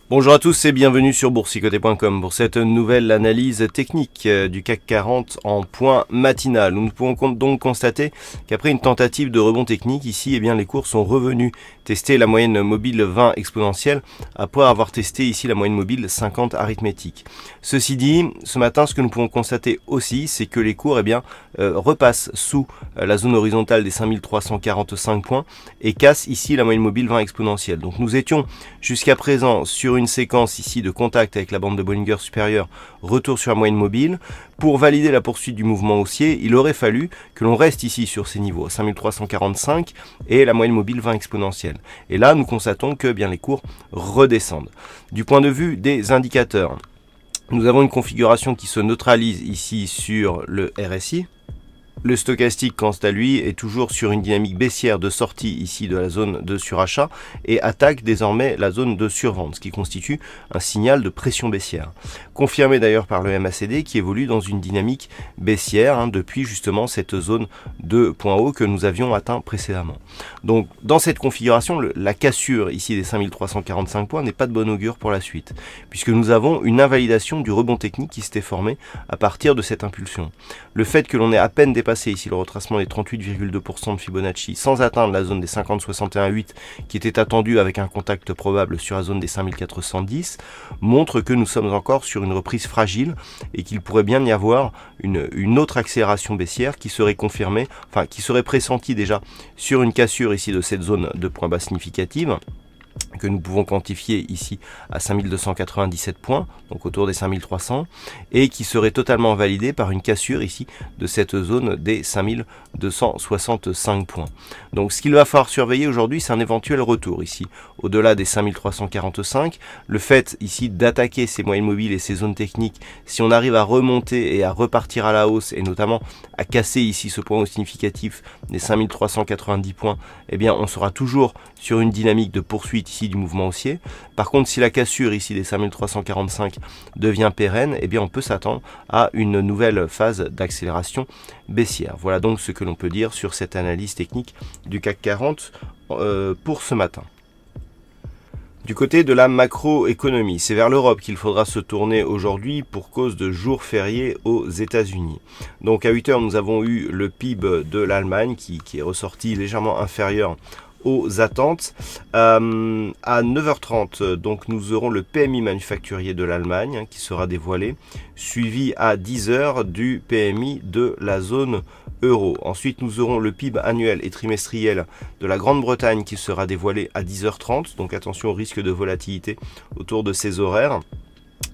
Bonjour à tous et bienvenue sur boursicoté.com pour cette nouvelle analyse technique du CAC 40 en point matinal. Nous pouvons donc constater qu'après une tentative de rebond technique ici, les cours sont revenus tester la moyenne mobile 20 exponentielle après avoir testé ici la moyenne mobile 50 arithmétique. Ceci dit, ce matin, ce que nous pouvons constater aussi, c'est que les cours repassent sous la zone horizontale des 5345 points et cassent ici la moyenne mobile 20 exponentielle. Donc nous étions jusqu'à présent sur une séquence ici de contact avec la bande de Bollinger supérieure, retour sur la moyenne mobile. Pour valider la poursuite du mouvement haussier, il aurait fallu que l'on reste ici sur ces niveaux, 5345 et la moyenne mobile 20 exponentielle. Et là, nous constatons que les cours redescendent. Du point de vue des indicateurs, nous avons une configuration qui se neutralise ici sur le RSI. Le stochastique, quant à lui, est toujours sur une dynamique baissière de sortie ici de la zone de surachat et attaque désormais la zone de survente, ce qui constitue un signal de pression baissière. Confirmé d'ailleurs par le MACD qui évolue dans une dynamique baissière depuis justement cette zone de point haut que nous avions atteint précédemment. Donc dans cette configuration, la cassure ici des 5345 points n'est pas de bon augure pour la suite, puisque nous avons une invalidation du rebond technique qui s'était formé à partir de cette impulsion. Le fait que l'on ait à peine dépassé ici le retracement des 38,2% de Fibonacci sans atteindre la zone des 50,61,8 qui était attendue avec un contact probable sur la zone des 5410 montre que nous sommes encore sur une reprise fragile et qu'il pourrait bien y avoir une autre accélération baissière qui serait confirmée, qui serait pressentie déjà sur une cassure ici de cette zone de point bas significative que nous pouvons quantifier ici à 5297 points, donc autour des 5300, et qui serait totalement validé par une cassure ici de cette zone des 5265 points. Donc ce qu'il va falloir surveiller aujourd'hui, c'est un éventuel retour ici, au-delà des 5345, le fait ici d'attaquer ces moyennes mobiles et ces zones techniques, si on arrive à remonter et à repartir à la hausse, et notamment à casser ici ce point haut significatif des 5390 points, on sera toujours sur une dynamique de poursuite ici du mouvement haussier. Par contre, si la cassure ici des 5345 devient pérenne, on peut s'attendre à une nouvelle phase d'accélération baissière. Voilà donc ce que l'on peut dire sur cette analyse technique du CAC 40 pour ce matin. Du côté de la macroéconomie, c'est vers l'Europe qu'il faudra se tourner aujourd'hui pour cause de jours fériés aux États-Unis. Donc à 8h, nous avons eu le PIB de l'Allemagne qui est ressorti légèrement inférieur aux attentes. À 9h30, donc nous aurons le PMI manufacturier de l'Allemagne qui sera dévoilé, suivi à 10h du PMI de la zone euro. Ensuite, nous aurons le PIB annuel et trimestriel de la Grande-Bretagne qui sera dévoilé à 10h30, donc attention au risque de volatilité autour de ces horaires.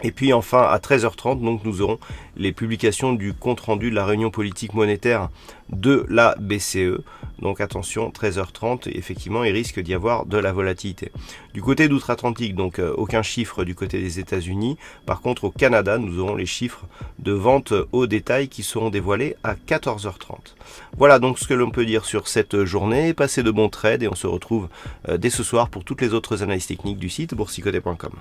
Et puis enfin à 13h30, donc nous aurons les publications du compte-rendu de la réunion politique monétaire de la BCE. Donc attention, 13h30, effectivement, il risque d'y avoir de la volatilité. Du côté d'outre-Atlantique, donc aucun chiffre du côté des États-Unis. Par contre, au Canada, nous aurons les chiffres de vente au détail qui seront dévoilés à 14h30. Voilà donc ce que l'on peut dire sur cette journée. Passez de bons trades et on se retrouve dès ce soir pour toutes les autres analyses techniques du site boursicoté.com.